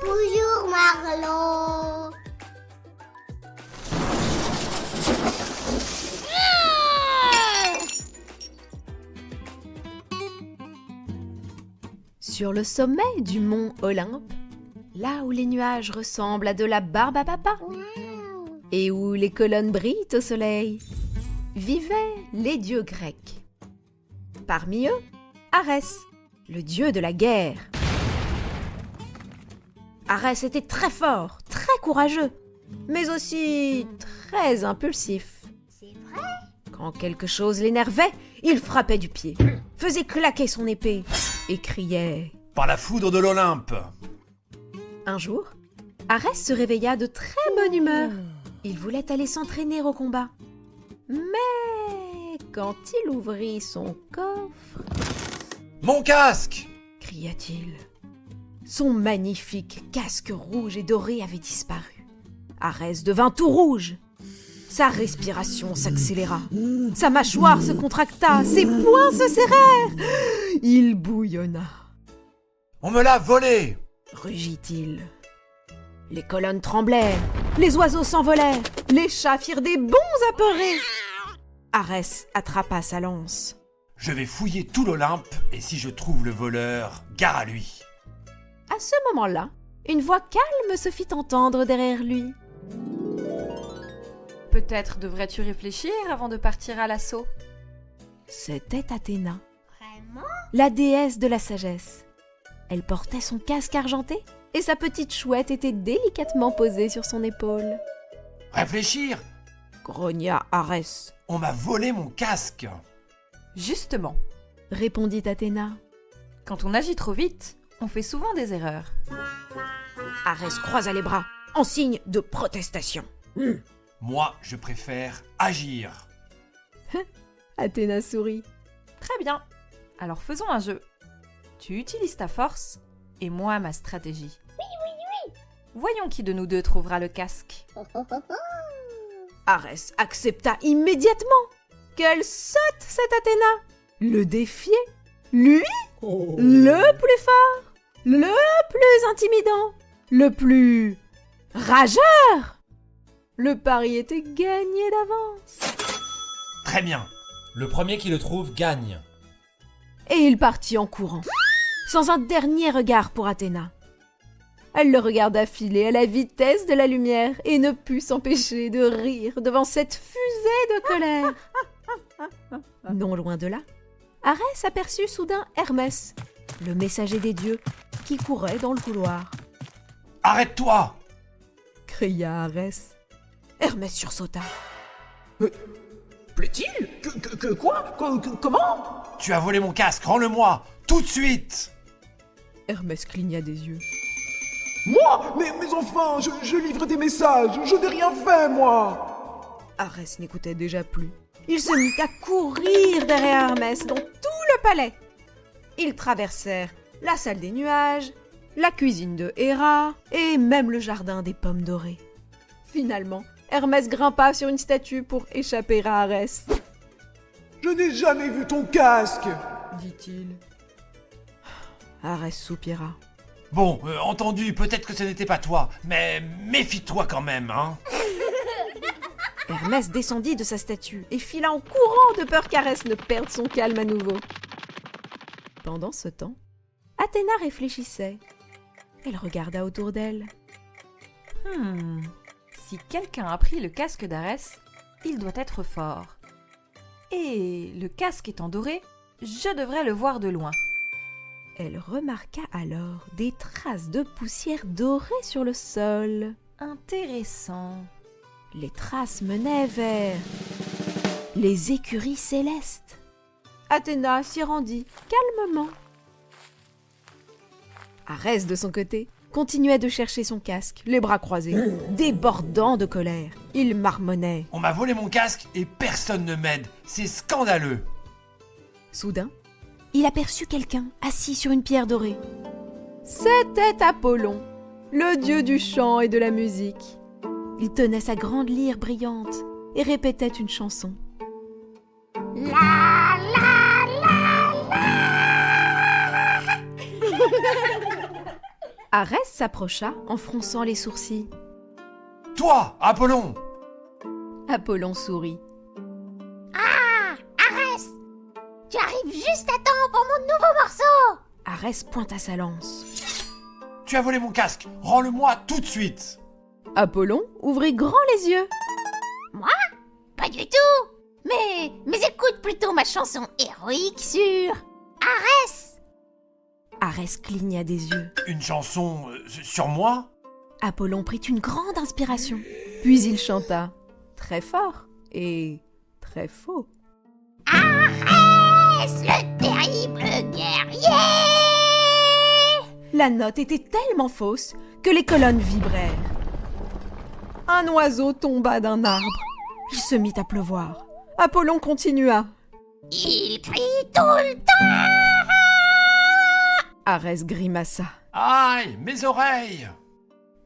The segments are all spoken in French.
Bonjour Marlon. Sur le sommet du mont Olympe, là où les nuages ressemblent à de la barbe à papa et où les colonnes brillent au soleil, vivaient les dieux grecs. Parmi eux, Arès, le dieu de la guerre. Arès était très fort, très courageux, mais aussi très impulsif. C'est vrai? Quand quelque chose l'énervait, il frappait du pied, faisait claquer son épée et criait. Par la foudre de l'Olympe. Un jour, Arès se réveilla de très bonne humeur. Il voulait aller s'entraîner au combat. Mais quand il ouvrit son coffre, Mon casque! cria-t-il. Son magnifique casque rouge et doré avait disparu. Arès devint tout rouge. Sa respiration s'accéléra. Sa mâchoire se contracta. Ses poings se serrèrent. Il bouillonna. On me l'a volé! Rugit-il. Les colonnes tremblèrent. Les oiseaux s'envolèrent. Les chats firent des bonds apeurés. Arès attrapa sa lance. Je vais fouiller tout l'Olympe et si je trouve le voleur, gare à lui. À ce moment-là, une voix calme se fit entendre derrière lui. Peut-être devrais-tu réfléchir avant de partir à l'assaut. C'était Athéna, Vraiment? la déesse de la sagesse. Elle portait son casque argenté et sa petite chouette était délicatement posée sur son épaule. Réfléchir? Grogna Arès, On m'a volé mon casque. Justement, répondit Athéna. quand on agit trop vite, on fait souvent des erreurs. Arès croisa les bras en signe de protestation. Moi, je préfère agir. Athéna sourit. Très bien. Alors faisons un jeu. Tu utilises ta force et moi ma stratégie. Oui. Voyons qui de nous deux trouvera le casque. Arès accepta immédiatement. Quelle sotte, cette Athéna! Le défier? Lui? Le plus fort? Le plus intimidant? Le plus rageur? Le pari était gagné d'avance. Très bien. Le premier qui le trouve gagne. Et il partit en courant, sans un dernier regard pour Athéna. Elle le regarda filer à la vitesse de la lumière et ne put s'empêcher de rire devant cette fusée de colère. Non loin de là, Arès aperçut soudain Hermès, le messager des dieux, qui courait dans le couloir. « Arrête-toi » Cria Arès. Hermès sursauta. Plaît-il Quoi Comment? Tu as volé mon casque, rends-le-moi, tout de suite. Hermès cligna des yeux. Moi mais enfin, je livre des messages, je n'ai rien fait, moi. Arès n'écoutait déjà plus. Il se mit à courir derrière Hermès dans tout le palais. Ils traversèrent la salle des nuages, la cuisine de Héra et même le jardin des pommes dorées. Finalement, Hermès grimpa sur une statue pour échapper à Arès, Je n'ai jamais vu ton casque. dit-il. Arès soupira. Bon, entendu, peut-être que ce n'était pas toi, mais méfie-toi quand même, hein. Hermès descendit de sa statue et fila en courant de peur qu'Arès ne perde son calme à nouveau. Pendant ce temps, Athéna réfléchissait. Elle regarda autour d'elle. Si quelqu'un a pris le casque d'Arès, il doit être fort. Et le casque étant doré, je devrais le voir de loin. Elle remarqua alors des traces de poussière dorée sur le sol. Intéressant. Les traces menaient vers les écuries célestes. Athéna s'y rendit calmement. Arès, de son côté, continuait de chercher son casque, les bras croisés, débordant de colère. Il marmonnait. On m'a volé mon casque et personne ne m'aide, c'est scandaleux. Soudain, il aperçut quelqu'un assis sur une pierre dorée. C'était Apollon, le dieu du chant et de la musique. Il tenait sa grande lyre brillante et répétait une chanson. La la la la. Arès s'approcha en fronçant les sourcils. Toi, Apollon! Apollon sourit. Arès, tu arrives juste à temps pour mon nouveau morceau. Arès pointa sa lance. Tu as volé mon casque, rends-le-moi tout de suite! Apollon ouvrit grand les yeux. Pas du tout. Mais écoute plutôt ma chanson héroïque sur Arès. Arès cligna des yeux. Une chanson sur moi? Apollon prit une grande inspiration. Puis il chanta, très fort et très faux. Arès, le terrible guerrier. La note était tellement fausse que les colonnes vibrèrent. Un oiseau tomba d'un arbre. Il se mit à pleuvoir. Apollon continua. Il crie tout le temps. Arès grimaça. Aïe, mes oreilles!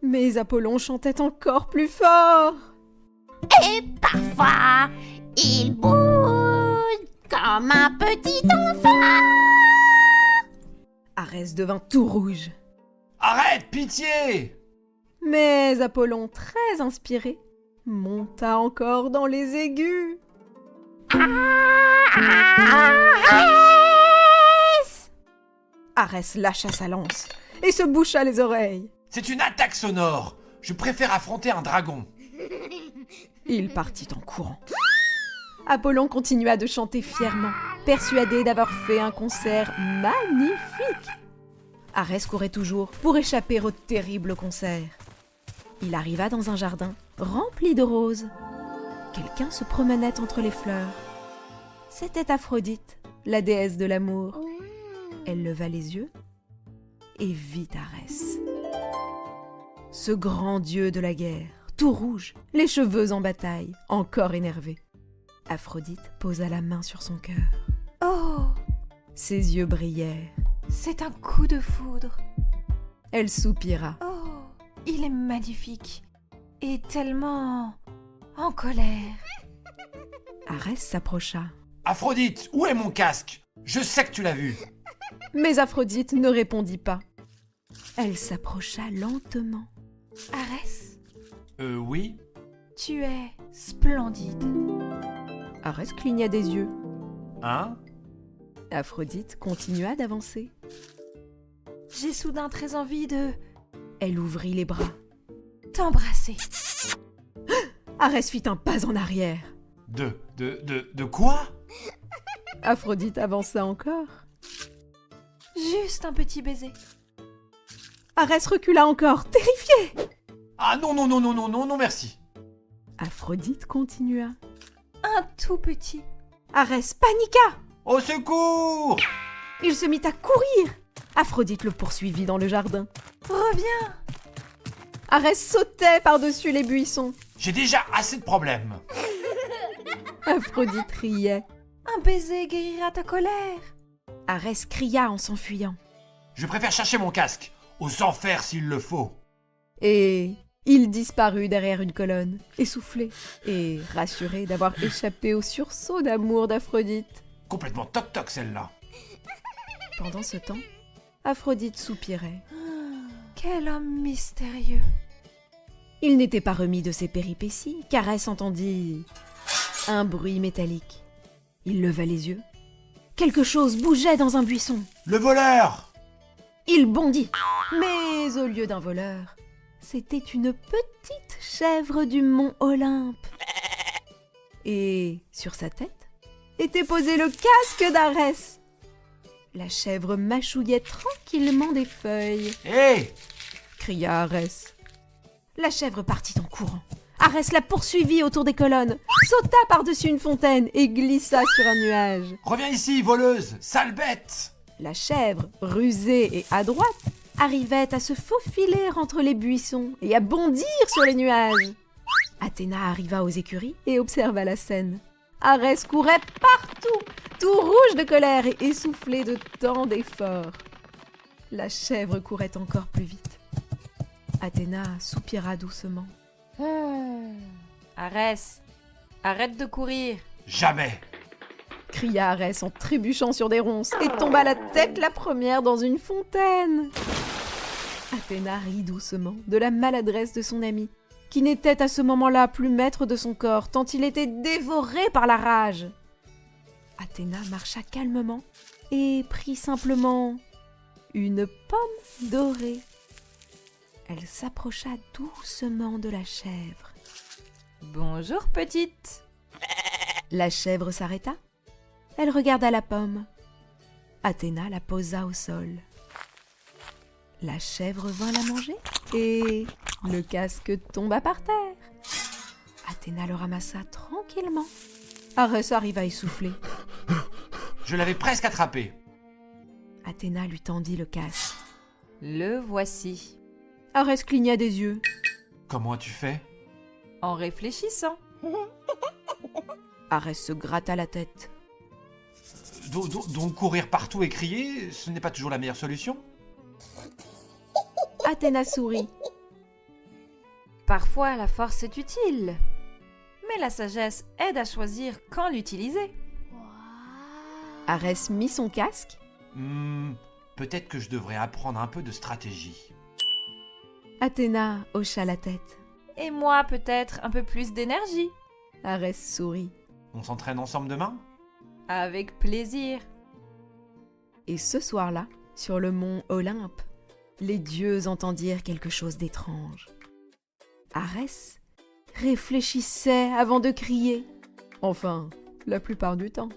Mais Apollon chantait encore plus fort. Et parfois, il boude comme un petit enfant. Arès devint tout rouge. Arrête, pitié! Mais Apollon, très inspiré, monta encore dans les aigus. Arès! Arès lâcha sa lance et se boucha les oreilles. C'est une attaque sonore! Je préfère affronter un dragon. Il partit en courant. Apollon continua de chanter fièrement, persuadé d'avoir fait un concert magnifique. Arès courait toujours pour échapper au terrible concert. Il arriva dans un jardin rempli de roses. Quelqu'un se promenait entre les fleurs. C'était Aphrodite, la déesse de l'amour. Elle leva les yeux et vit Arès. Ce grand dieu de la guerre, tout rouge, les cheveux en bataille, encore énervé. Aphrodite posa la main sur son cœur. Oh, Ses yeux brillèrent. c'est un coup de foudre. Elle soupira. Oh, il est magnifique. Et tellement en colère. Arès s'approcha. Aphrodite, où est mon casque? Je sais que tu l'as vu. Mais Aphrodite ne répondit pas. Elle s'approcha lentement. Arès, Oui? tu es splendide. Arès cligna des yeux. Hein? Aphrodite continua d'avancer. J'ai soudain très envie de Elle ouvrit les bras. t'embrasser. Arès fit un pas en arrière. De quoi? Aphrodite avança encore. Juste un petit baiser. Arès recula encore, terrifié. Ah non, non, non, non, non, non, non, merci. Aphrodite continua. Un tout petit. Arès paniqua. Au secours! Il se mit à courir. Aphrodite le poursuivit dans le jardin. Reviens. Arès sautait par-dessus les buissons. J'ai déjà assez de problèmes. Aphrodite riait. Un baiser guérira ta colère. Arès cria en s'enfuyant. Je préfère chercher mon casque. Aux enfers s'il le faut. Et il disparut derrière une colonne, essoufflé et rassuré d'avoir échappé au sursaut d'amour d'Aphrodite. Complètement toc-toc celle-là. Pendant ce temps, Aphrodite soupirait. Quel homme mystérieux. Il n'était pas remis de ses péripéties, qu'Arès entendit un bruit métallique. Il leva les yeux. Quelque chose bougeait dans un buisson. Le voleur! Il bondit. Mais au lieu d'un voleur, c'était une petite chèvre du mont Olympe. Et sur sa tête était posé le casque d'Arès. La chèvre mâchouillait tranquillement des feuilles. Hé! Cria Arès. La chèvre partit en courant. Arès la poursuivit autour des colonnes, sauta par-dessus une fontaine et glissa sur un nuage. Reviens ici, voleuse! Sale bête! La chèvre, rusée et adroite, arrivait à se faufiler entre les buissons et à bondir sur les nuages. Athéna arriva aux écuries et observa la scène. Arès courait partout, tout rouge de colère et essoufflé de tant d'efforts. La chèvre courait encore plus vite. Athéna soupira doucement. Arès, arrête de courir. Jamais! Cria Arès en trébuchant sur des ronces et tomba la tête la première dans une fontaine. Athéna rit doucement de la maladresse de son ami, qui n'était à ce moment-là plus maître de son corps, tant il était dévoré par la rage. Athéna marcha calmement et prit simplement une pomme dorée. Elle s'approcha doucement de la chèvre. Bonjour, petite. La chèvre s'arrêta. Elle regarda la pomme. Athéna la posa au sol. La chèvre vint la manger et le casque tomba par terre. Athéna le ramassa tranquillement. Arès arriva essoufflé. Je l'avais presque attrapé. Athéna lui tendit le casque. Le voici. Arès cligna des yeux. Comment as-tu fait? En réfléchissant. Arès se gratta la tête. Donc courir partout et crier, ce n'est pas toujours la meilleure solution? Athéna sourit. Parfois, la force est utile. Mais la sagesse aide à choisir quand l'utiliser. Arès mit son casque. Peut-être que je devrais apprendre un peu de stratégie. Athéna hocha la tête. Et moi, peut-être un peu plus d'énergie. Arès sourit. On s'entraîne ensemble demain? Avec plaisir. Et ce soir-là, sur le mont Olympe, les dieux entendirent quelque chose d'étrange. Arès réfléchissait avant de crier. Enfin, la plupart du temps.